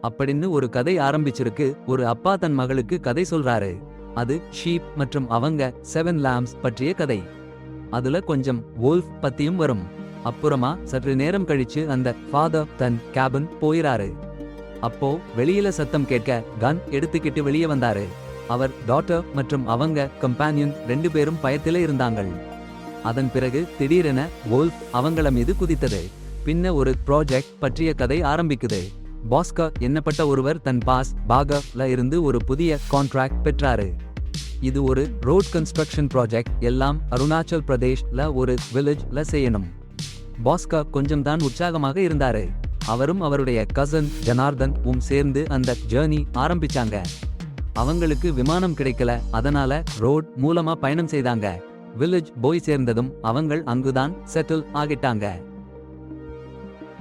அப்படின்னு ஒரு கதை ஆரம்பிச்சிருக்கு. ஒரு அப்பா தன் மகளுக்கு கதை சொல்றாரு. அது ஷீப் மற்றும் அவங்க 7 lamps பற்றிய கதை. அதுல கொஞ்சம் வோல்ஃப் பத்தியும் வரும். அப்புறமா சற்று நேரம் கழிச்சு அந்த ஃபாதர் தன் கேபின் போயிறாரு. அப்போ வெளியில சத்தம் கேட்க கன் எடுத்துக்கிட்டு வெளியே வந்தாரு. அவர் டாட்டர் மற்றும் அவங்க கம்பானியன் 2 பேரும் பயத்தில இருந்தாங்கள். அதன் பிறகு திடீரென வோல்ஃப் அவங்கள மீது குதித்தது. பின்ன ஒரு ப்ராஜெக்ட் பற்றிய கதை ஆரம்பிக்குது. பாஸ்கா என்னப்பட்ட ஒருவர் தன் பாஸ் பாகல இருந்து ஒரு புதிய கான்ட்ராக்ட் பெற்றாரு. இது ஒரு ரோட் கன்ஸ்ட்ரக்ஷன் ப்ராஜெக்ட். எல்லாம் அருணாச்சல் பிரதேஷ்ல ஒரு வில்லேஜ்ல செய்யணும். பாஸ்கா கொஞ்சம் தான் உற்சாகமாக இருந்தாரு. அவரும் அவருடைய கசன் ஜனார்தன் சேர்ந்து அந்த ஜேர்னி ஆரம்பிச்சாங்க. அவங்களுக்கு விமானம் கிடைக்கல, அதனால ரோட் மூலமா பயணம் செய்தாங்க. வில்லேஜ் போய் சேர்ந்ததும் அவங்கள் அங்குதான் செட்டில் ஆகிட்டாங்க.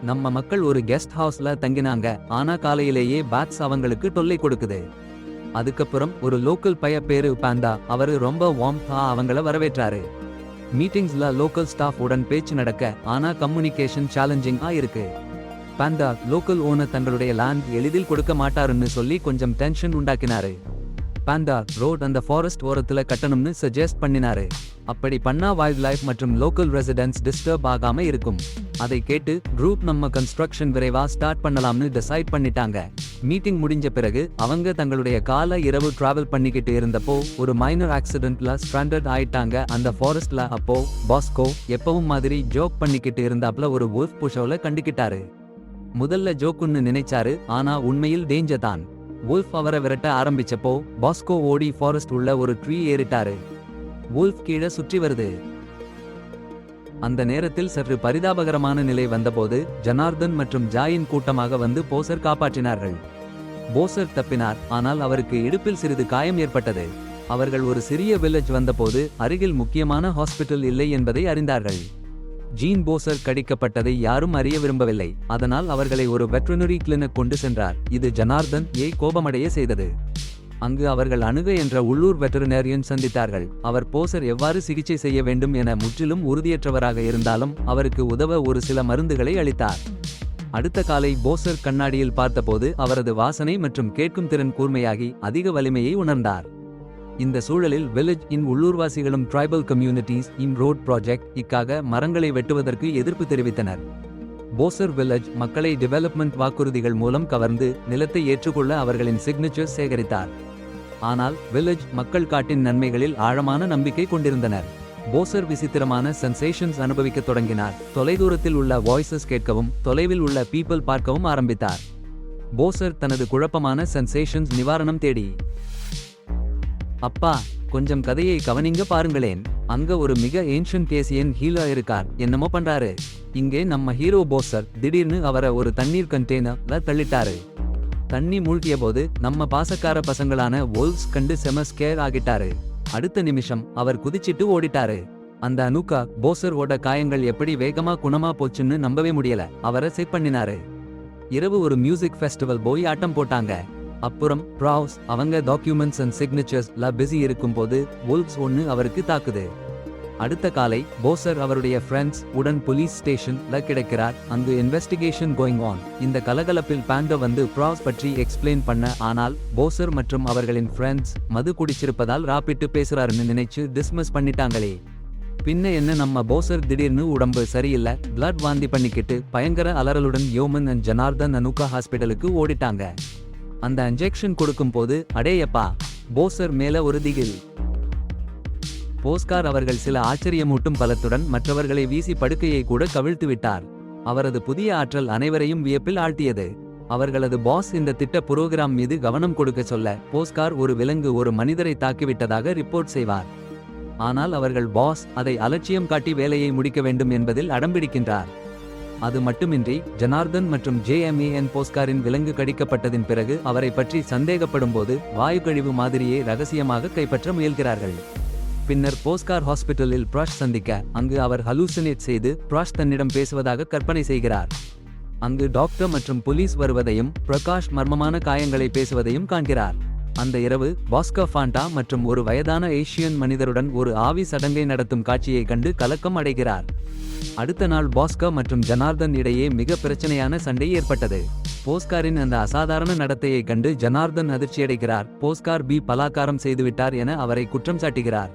நம்ம மக்கள் ஒரு கெஸ்ட் ஹவுஸ்ல தங்கினாங்க. ஆனா காலையிலேயே பேட்ஸ் அவங்களுக்கு தொல்லை கொடுக்குது. அதுக்கப்புறம் ஒரு லோக்கல் பைய பேரு பாண்டா. அவரு ரொம்ப வார்ம்தா அவங்கள வரவேற்றாரு. மீட்டிங்ஸ்ல லோக்கல் ஸ்டாஃப் உடன் பேச்சு நடக்க, ஆனா கம்யூனிகேஷன் சேலஞ்சிங்கா இருக்கு. பாண்டா லோக்கல் ஓனர் தங்களுடைய லேண்ட் எளிதில் கொடுக்க மாட்டாருன்னு சொல்லி கொஞ்சம் டென்ஷன் உண்டாக்கினாரு. பாண்டா ரோட் அந்த ஃபாரஸ்ட் ஓரத்துல கட்டணும்னு சஜெஸ்ட் பண்ணினாரு. அப்படி பண்ணா வைல்ட் லைஃப் மற்றும் லோக்கல் ரெசிடென்ட்ஸ் டிஸ்டர்ப் ஆகாம இருக்கும். அதை கேட்டு குரூப் நம்ம கன்ஸ்ட்ரக்ஷன் விரைவா ஸ்டார்ட் பண்ணலாம்னு டிசைட் பண்ணிட்டாங்க. மீட்டிங் முடிஞ்ச பிறகு அவங்க தங்களுடைய கால இரவு டிராவல் பண்ணிக்கிட்டு இருந்தப்போ ஒரு மைனர் ஆக்சிடென்ட்ல ஸ்ட்ராண்டட் ஆயிட்டாங்க அந்த ஃபாரஸ்ட்ல. அப்போ பாஸ்கோ எப்பவும் மாதிரி ஜோக் பண்ணிக்கிட்டு இருந்தாப்ல ஒரு வுல்ஃப் புஷோல கண்டுக்கிட்டாரு. முதல்ல ஜோக்குன்னு நினைச்சாரு, ஆனா உண்மையில் டேஞ்சர் தான். வுல்ஃப் அவரை விரட்ட ஆரம்பிச்சப்போ பாஸ்கோ ஓடி ஃபாரஸ்ட் உள்ள ஒரு ட்ரீ ஏறிட்டாரு. வுல்ஃப் கீழே சுற்றி வருது. அந்த நேரத்தில் சற்று பரிதாபகரமான நிலை வந்தபோது ஜனார்தன் மற்றும் ஜாயின் கூட்டமாக வந்து போசர் காப்பாற்றினார்கள். போசர் தப்பினார், ஆனால் அவருக்கு இடுப்பில் சிறிது காயம் ஏற்பட்டது. அவர்கள் ஒரு சிறிய வில்லேஜ் வந்தபோது அருகில் முக்கியமான ஹாஸ்பிட்டல் இல்லை என்பதை அறிந்தார்கள். ஜீன் போசர் கடிக்கப்பட்டதை யாரும் அறிய விரும்பவில்லை. அதனால் அவர்களை ஒரு வெட்டரினரி கிளினிக் கொண்டு சென்றார். இது ஜனார்தன் கோபமடைய செய்தது. அங்கு அவர்கள் அணுக என்ற உள்ளூர் வெட்டரினரியன் சந்தித்தார்கள். அவர் போசர் எவ்வாறு சிகிச்சை செய்ய வேண்டும் என முற்றிலும் உறுதியற்றவராக இருந்தாலும் அவருக்கு உதவ ஒரு சில மருந்துகளை அளித்தார். அடுத்த காலை போசர் கண்ணாடியில் பார்த்தபோது அவரது வாசனை மற்றும் கேட்கும் திறன் கூர்மையாகி அதிக வலிமையை உணர்ந்தார். இந்த சூழலில் வில்லேஜ் உள்ளூர்வாசிகளும் ட்ரைபல் கம்யூனிட்டிஸ் ரோட் ப்ராஜெக்ட் இக்காக மரங்களை வெட்டுவதற்கு எதிர்ப்பு தெரிவித்தனர். போசர் வில்லேஜ் மக்களை டெவலப்மெண்ட் வாக்குறுதிகள் மூலம் கவர்ந்து நிலத்தை ஏற்றுக்கொள்ள அவர்களின் சிக்னேச்சர் சேகரித்தார். ஆனால் வில்லேஜ் மக்கள் காட்டின் நன்மைகளில் ஆழமான நம்பிக்கை கொண்டிருந்தனர். போசர் விசித்திரமான சென்சேஷன்ஸ் அனுபவிக்க தொடங்கினார். தொலைதூரத்தில் உள்ள வாய்ஸஸ் கேட்கவும் தொலைவில் உள்ள பீப்பிள் பார்க்கவும் ஆரம்பித்தார். போசர் தனது குழப்பமான சென்சேஷன்ஸ் நிவாரணம் தேடி, அப்பா கொஞ்சம் கதையை கவனிங்க பாருங்களேன். அங்க ஒரு மிக ஏன்ஷியன்ட் கேசியன் ஹீலோ இருக்கார், என்னமோ பண்றாரு. இங்கே நம்ம ஹீரோ போசர் திடீர்னு அவரை ஒரு தண்ணீர் கண்டெய்னர்ல தள்ளிட்டாரு. தண்ணி மூழ்கிய போது நம்ம பாசக்கார பசங்களான வோல்வ்ஸ் கண்டு செம ஸ்கேர் ஆகிட்டாரு. அடுத்த நிமிஷம் அவர் குதிச்சிட்டு ஓடிட்டாரு. அந்த அனுகா போசர் ஓட காயங்கள் எப்படி வேகமா குணமா போச்சுன்னு நம்பவே முடியல. அவரை செக் பண்ணினாரு. இரவு ஒரு மியூசிக் ஃபெஸ்டிவல் போய் ஆட்டம் போட்டாங்க. அப்புறம் ப்ராவ்ஸ் அவங்க டாக்குமெண்ட்ஸ் அண்ட் சிக்னேச்சர்ஸ்ல பிஸி இருக்கும்போது வுல்வ்ஸ் அவருக்கு தாக்குது. அடுத்த காலை போசர் அவருடைய ஃப்ரெண்ட்ஸ் உடன் போலீஸ் ஸ்டேஷன்ல கிடைக்கிறார். அங்கு இன்வெஸ்டிகேஷன் கோயிங் ஆன். இந்த கலகலப்பில் பாண்டா வந்து ப்ராவ்ஸ் பற்றி எக்ஸ்பிளைன் பண்ண, ஆனால் போசர் மற்றும் அவர்களின் ஃப்ரெண்ட்ஸ் மது குடிச்சிருப்பதால் ராப்பிட்டு பேசுறாருன்னு நினைச்சு டிஸ்மிஸ் பண்ணிட்டாங்களே. பின்ன என்ன, நம்ம போசர் திடீர்னு உடம்பு சரியில்லை, பிளட் வாந்தி பண்ணிக்கிட்டு பயங்கர அலறலுடன் யோமன் அண்ட் ஜனார்தன் அனுகா ஹாஸ்பிட்டலுக்கு ஓடிட்டாங்க. அந்த இன்ஜெக்ஷன் கொடுக்கும் போது அடேயப்பா, போசர் மேல ஒரு திகில். போஸ்கார் அவர்கள் சில ஆச்சரியமூட்டும் பலத்துடன் மற்றவர்களை வீசி படுக்கையை கூட கவிழ்த்து விட்டார். அவரது புதிய ஆற்றல் அனைவரையும் வியப்பில் ஆழ்த்தியது. அவர்களது பாஸ் இந்த திட்ட புரோகிராம் மீது கவனம் கொடுக்க சொல்ல போஸ்கார் ஒரு விலங்கு ஒரு மனிதரை தாக்கிவிட்டதாக ரிப்போர்ட் செய்வார். ஆனால் அவர்கள் பாஸ் அதை அலட்சியம் காட்டி வேலையை முடிக்க வேண்டும் என்பதில் அடம்பிடிக்கின்றார். அது மட்டுமின்றி ஜனார்தன் மற்றும் ஜேஎம்ஏஎன் போஸ்காரின் விலங்கு கடிக்கப்பட்டதின் பிறகு அவரை பற்றி சந்தேகப்படும் போது வாயு கழிவு மாதிரியே ரகசியமாக கைப்பற்ற முயல்கிறார்கள். பின்னர் போஸ்கார் ஹாஸ்பிட்டலில் ப்ராஷ் சந்திக்க, அங்கு அவர் ஹலூசினேட் செய்து ப்ராஷ் தன்னிடம் பேசுவதாக கற்பனை செய்கிறார். அங்கு டாக்டர் மற்றும் போலீஸ் வருவதையும் பிரகாஷ் மர்மமான காயங்களை பேசுவதையும் காண்கிறார். அந்த இரவு பாஸ்கா ஃபாண்டா மற்றும் ஒரு வயதான ஏஷியன் மனிதருடன் ஒரு ஆவி சடங்கை நடத்தும் காட்சியை கண்டு கலக்கம் அடைகிறார். அடுத்த நாள் பாஸ்கா மற்றும் ஜனார்தன் இடையே மிக பிரச்சனையான சண்டை ஏற்பட்டது. போஸ்காரின் அந்த அசாதாரண நடத்தையை கண்டு ஜனார்தன் அதிர்ச்சியடைகிறார். போஸ்கார் பலாத்காரம் செய்துவிட்டார் என அவரை குற்றம் சாட்டுகிறார்.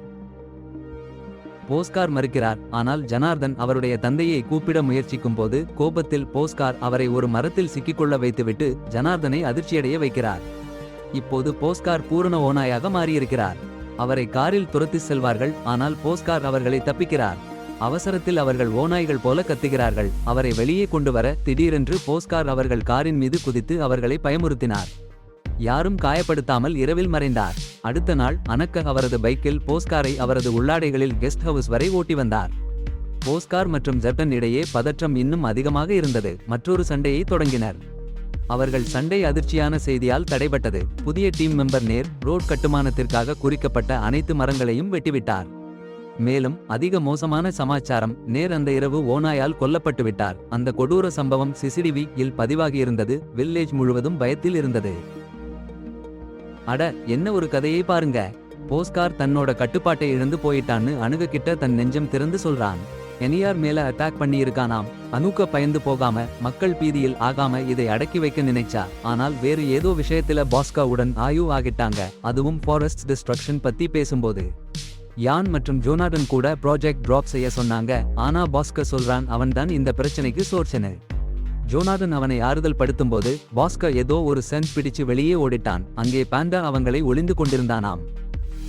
போஸ்கார் மறுக்கிறார். ஆனால் ஜனார்தன் அவருடைய தந்தையை கூப்பிட முயற்சிக்கும் போது கோபத்தில் போஸ்கார் அவரை ஒரு மரத்தில் சிக்கிக்கொள்ள வைத்துவிட்டு ஜனார்தனை அதிர்ச்சியடைய வைக்கிறார். இப்போது போஸ்கார் பூரண ஓநாயாக மாறியிருக்கிறார். அவரை காரில் துரத்தி செல்வார்கள். ஆனால் போஸ்கார் அவர்களை தப்பிக்கிறார். அவசரத்தில் அவர்கள் ஓநாய்கள் போல கத்துகிறார்கள். அவரை வெளியே கொண்டு வர திடீரென்று போஸ்கார் அவர்கள் காரின் மீது குதித்து அவர்களை பயமுறுத்தினார். யாரும் காயப்படுத்தாமல் இரவில் மறைந்தார். அடுத்த நாள் அனக்க அவரது பைக்கில் போஸ்காரை அவரது உள்ளாடைகளில் கெஸ்ட் ஹவுஸ் வரை ஓட்டி வந்தார். போஸ்கார் மற்றும் ஜெர்டன் இடையே பதற்றம் இன்னும் அதிகமாக இருந்தது. மற்றொரு சண்டையை தொடங்கினர். அவர்கள் சண்டை அதிர்ச்சியான செய்தியால் தடைபட்டது. புதிய டீம் மெம்பர் நேர் ரோட் கட்டுமானத்திற்காக குறிக்கப்பட்ட அனைத்து மரங்களையும் வெட்டிவிட்டார். மேலும் அதிக மோசமான சமாச்சாரம், நேர் அந்த இரவு ஓநாயால் கொல்லப்பட்டு விட்டார். அந்த கொடூர சம்பவம் சிசிடிவி இல் பதிவாகியிருந்தது. வில்லேஜ் முழுவதும் பயத்தில் இருந்தது. அட, என்ன ஒரு கதையை பாருங்க. போஸ்கார் தன்னோட கட்டுப்பாட்டை இழந்து போயிட்டான்னு அணுக கிட்ட தன் நெஞ்சம் திறந்து சொல்றான். எனியார் மேல அட்டாக் பண்ணி இருக்கானாம். அனுக்க பயந்து போகாம, மக்கள் பீதியில் ஆகாம இதை அடக்கி வைக்க நினைச்சா. ஆனால் வேறு ஏதோ விஷயத்துல பாஸ்கா உடன் ஆகிட்டாங்க. அதுவும் ஃபாரஸ்ட் டிஸ்ட்ரக்ஷன் பத்தி பேசும்போது. யான் மற்றும் ஜோனார்டன் கூட ப்ராஜெக்ட் டிராப் செய்ய சொன்னாங்க. ஆனா பாஸ்கா சொல்றான் அவன்தான் இந்த பிரச்சனைக்கு சோர்சனு. ஜோனார்டன் அவனை ஆறுதல் படுத்தும்போது பாஸ்கா ஏதோ ஒரு சென்ட் பிடிச்சு வெளியே ஓடிட்டான். அங்கே பாண்டா அவங்களை ஒளிந்து கொண்டிருந்தானாம்.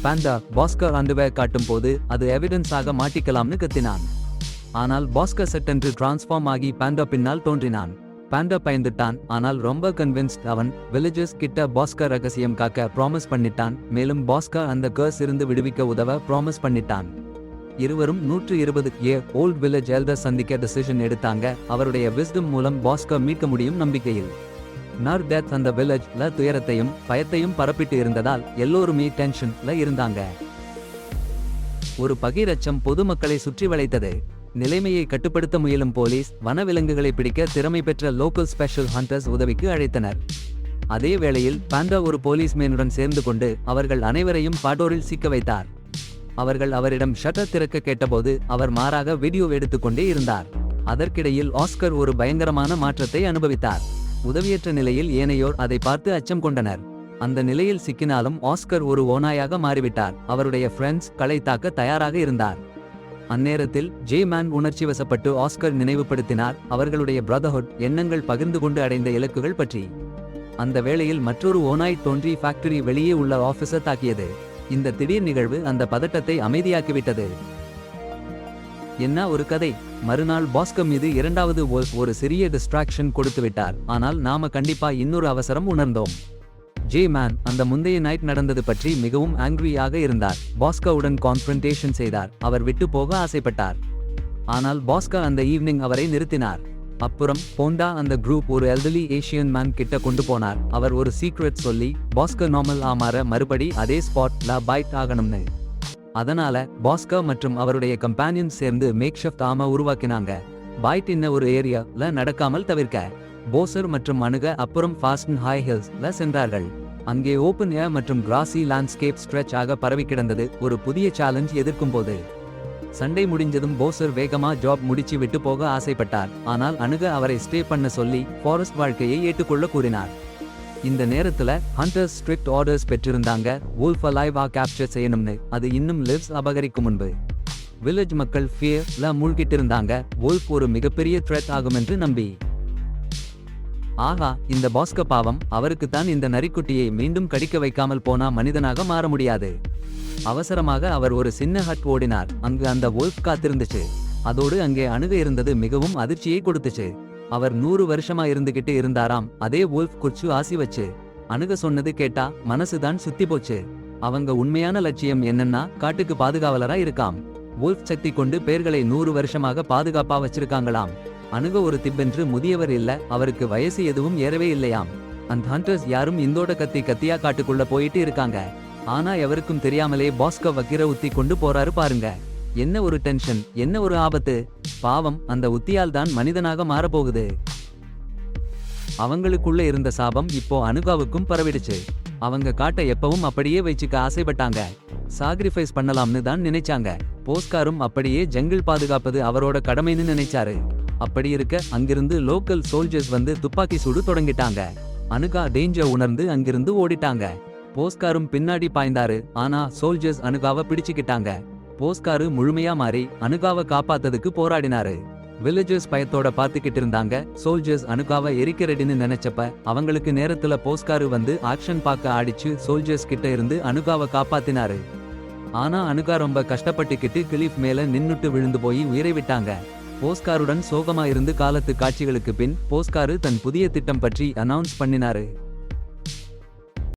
பாண்டா பாஸ்கா அண்டர்வேர் காட்டும் போது அது எவிடன்ஸ் ஆக மாட்டிக்கலாம்னு கத்தினான். ஆனால் பாஸ்கா சட்டென்று டிரான்ஸ்ஃபார்ம் ஆகி பாண்டா பின்னால் தோன்றினான். பாண்டா பயந்துட்டான். ஆனால் ரொம்ப கன்வின்ஸ்ட். அவன் வில்லேஜஸ் கிட்ட பாஸ்கா ரகசியம் காக்க ப்ராமிஸ் பண்ணிட்டான். மேலும் பாஸ்கா அந்த கர்ஸ் இருந்து விடுவிக்க உதவ ப்ராமிஸ் பண்ணிட்டான். இருவரும் 120 ஓல்ட் வில்லேஜ் எல்டர் சந்திக்க டிசிஷன் எடுத்தாங்க. அவருடைய விஸ்டம் மூலம் பாஸ்கா மீட்க முடியும் நம்பிக்கையில். நர் டெத் அந்த வில்லேஜ்ல துயரத்தையும் பயத்தையும் பரப்பிட்டு இருந்ததால் எல்லோருமே டென்ஷன்ல இருந்தாங்க. ஒரு பகிரச்சம் பொதுமக்களை சுற்றி வளைத்தது. நிலைமையை கட்டுப்படுத்த முயலும் போலீஸ் வனவிலங்குகளை பிடிக்க திறமை பெற்ற லோக்கல் ஸ்பெஷல் ஹண்டர்ஸ் உதவிக்கு அழைத்தனர். அதே வேளையில் பாண்டா ஒரு போலீஸ்மேனுடன் சேர்ந்து கொண்டு அவர்கள் அனைவரையும் பாடோரில் சிக்க வைத்தார். அவர்கள் அவரிடம் ஷட்டர் திறக்க கேட்டபோது அவர் மாறாக வீடியோ எடுத்துக்கொண்டே இருந்தார். அதற்கிடையில் ஆஸ்கர் ஒரு பயங்கரமான மாற்றத்தை அனுபவித்தார். உதவியற்ற நிலையில் ஏனையோர் அதை பார்த்து அச்சம் கொண்டனர். அந்த நிலையில் சிக்கினாலும் ஆஸ்கர் ஒரு ஓநாயாக மாறிவிட்டார். அவருடைய ஃப்ரெண்ட்ஸ் களை தாக்க தயாராக இருந்தார். அந்நேரத்தில் ஜே மேன் உணர்ச்சி வசப்பட்டு ஆஸ்கர் நினைவுபடுத்தினார் அவர்களுடைய பிரதர்ஹுட் எண்ணங்கள் பகிர்ந்து கொண்டு அடைந்த இலக்குகள் பற்றி. அந்த வேளையில் மற்றொரு ஓநாய் தோன்றி ஃபேக்டரி வெளியே உள்ள ஆபீசர் தாக்கியது. இந்த திடீர் நிகழ்வு அந்த பதட்டத்தை அமைதியாக்கிவிட்டது. என்ன ஒரு கதை. மறுநாள் பாஸ்கா மீது இரண்டாவது ஒரு சிறிய டிஸ்ட்ராக்ஷன் கொடுத்துவிட்டார். ஆனால் நாம கண்டிப்பா இன்னொரு அவசரம் உணர்ந்தோம். ஜே மேன் அந்த முந்தைய நைட் நடந்தது பற்றி மிகவும் ஆங்கிரியாக இருந்தார். பாஸ்காவுடன் கான்ஃபரன்டேஷன் செய்தார். அவர் விட்டு போக ஆசைப்பட்டார். ஆனால் பாஸ்கா அந்த ஈவினிங் அவரை நிறுத்தினார். அப்புறம் போண்டா அந்த குரூப் ஒரு எல்டர்லி ஏஷியன் மேன் கிட்ட கொண்டு போனார். அவர் ஒரு சீக்ரெட் சொல்லி பாஸ்கா நார்மல் ஆமாற மறுபடி அதே ஸ்பாட்ல பைட் ஆகணும்னு. அதனால பாஸ்கா மற்றும் அவருடைய கம்பானியன்ஸ் சேர்ந்து மேக்ஷிஃப்ட் ஆமா உருவாக்கினாங்க. பைட் இன்ன ஒரு ஏரியால நடக்காமல் தவிர்க்க. போசர் மற்றும் அணுக அப்புறம் ஃபாஸ்ட் அண்ட் ஹை ஹில்ஸ்ல சென்றார்கள். அங்கே ஓப்பன் ஏர் மற்றும் கிராசி லேண்ட்ஸ்கேப் ஸ்ட்ரெச் ஆக பரவி கிடந்தது. ஒரு புதிய சேலஞ்ச் எதிர்க்கும் போது. சண்டை முடிஞ்சதும் போசர் வேகமா ஜாப் முடிச்சு விட்டு போக ஆசைப்பட்டார். ஆனால் அணுக அவரை ஸ்டே பண்ண சொல்லி ஃபாரஸ்ட் வாழ்க்கையை ஏற்றுக்கொள்ள கூறினார். இந்த நேரத்துல ஹண்டர்ஸ் ஸ்ட்ரிக்ட் ஆர்டர்ஸ் பெற்றிருந்தாங்க. வூல்ஃப் அலைவா கேப்சர் செய்யணும்னு. அது இன்னும் லிவ்ஸ் அபகரிக்கும் முன்பு. வில்லேஜ் மக்கள் ஃபியர்ல மூழ்கிட்டு இருந்தாங்க. வூல்ஃப் ஒரு மிகப்பெரிய த்ரெட் ஆகும் என்று நம்பி. ஆகா, இந்த பாஸ்கா பாவம், அவருக்குத்தான் இந்த நரிக்குட்டியை மீண்டும் கடிக்க வைக்காமல் போனா மனிதனாக மாற முடியாது. அவசரமாக அவர் ஒரு சின்ன ஹட் ஓடினார். அங்கு அந்த வூல்ஃப் காத்திருந்துச்சு. அதோடு அங்கே அணுக இருந்தது மிகவும் அதிர்ச்சியை கொடுத்துச்சு. அவர் 100 வருஷமா இருந்துகிட்டு இருந்தாராம். அதே வூல்ஃப் குச்சு ஆசி வச்சு. அணுக சொன்னது கேட்டா மனசுதான் சுத்தி போச்சு. அவங்க உண்மையான லட்சியம் என்னன்னா காட்டுக்கு பாதுகாவலரா இருக்காம். வூல்ஃப் சக்தி கொண்டு பேர்களை 100 வருஷமாக பாதுகாப்பா வச்சிருக்காங்களாம். அணுக ஒரு திப்பென்று முதியவர் இல்ல. அவருக்கு வயசு எதுவும் ஏறவே இல்லையாம். அந்த ஹண்டர்ஸ் யாரும் இந்தோட கத்தியா காட்டுக்குள்ள போயிட்டு இருக்காங்க. ஆனா எவருக்கும் தெரியாமலே பாஸ்கா வக்கிர உத்தி கொண்டு போறாரு பாருங்க. என்ன ஒரு டென்ஷன், என்ன ஒரு ஆபத்து. பாவம், அந்த உத்தியால் தான் மனிதனாக மாறப்போகுது. அவங்களுக்குள்ள இருந்த சாபம் இப்போ அணுகாவுக்கும் பரவிடுச்சு. அவங்க காட்டை எப்பவும் அப்படியே வச்சுக்க ஆசைப்பட்டாங்க. சாக்ரிஃபைஸ் பண்ணலாம்னு தான் நினைச்சாங்க. போஸ்காரும் அப்படியே ஜங்கிள் பாதுகாப்பது அவரோட கடமைன்னு நினைச்சாரு. அப்படி இருக்க அங்கிருந்து லோக்கல் சோல்ஜர்ஸ் வந்து துப்பாக்கி சூடு தொடங்கிட்டாங்க. அனுகா டேஞ்சர் உணர்ந்து அங்கிருந்து ஓடிட்டாங்க. போஸ்காரும் பின்னாடி பாய்ந்தாரு. ஆனா சோல்ஜர்ஸ் அனுகாவை பிடிச்சுக்கிட்டாங்க. போஸ்காரு முழுமையா மாறி அனுகாவை காப்பாத்ததுக்கு போராடினாரு. வில்லேஜர்ஸ் பயத்தோட பாத்துக்கிட்டு இருந்தாங்க. சோல்ஜர்ஸ் அனுகாவை எரிக்க ரெடின்னு நினைச்சப்ப அவங்களுக்கு நேரத்துல போஸ்காரு வந்து ஆக்ஷன் பாக்க ஆடிச்சு சோல்ஜர்ஸ் கிட்ட இருந்து அனுகாவை காப்பாத்தினாரு. ஆனா அனுகா ரொம்ப கஷ்டப்பட்டுக்கிட்டு கிளிஃப் மேல நின்னுட்டு விழுந்து போய் உயிரை விட்டாங்க. போஸ்காருடன் சோகமா இருந்து காலத்து காட்சிகளுக்கு பின் போஸ்காரு தன் புதிய திட்டம் பற்றி அனௌன்ஸ் பண்ணினாரு.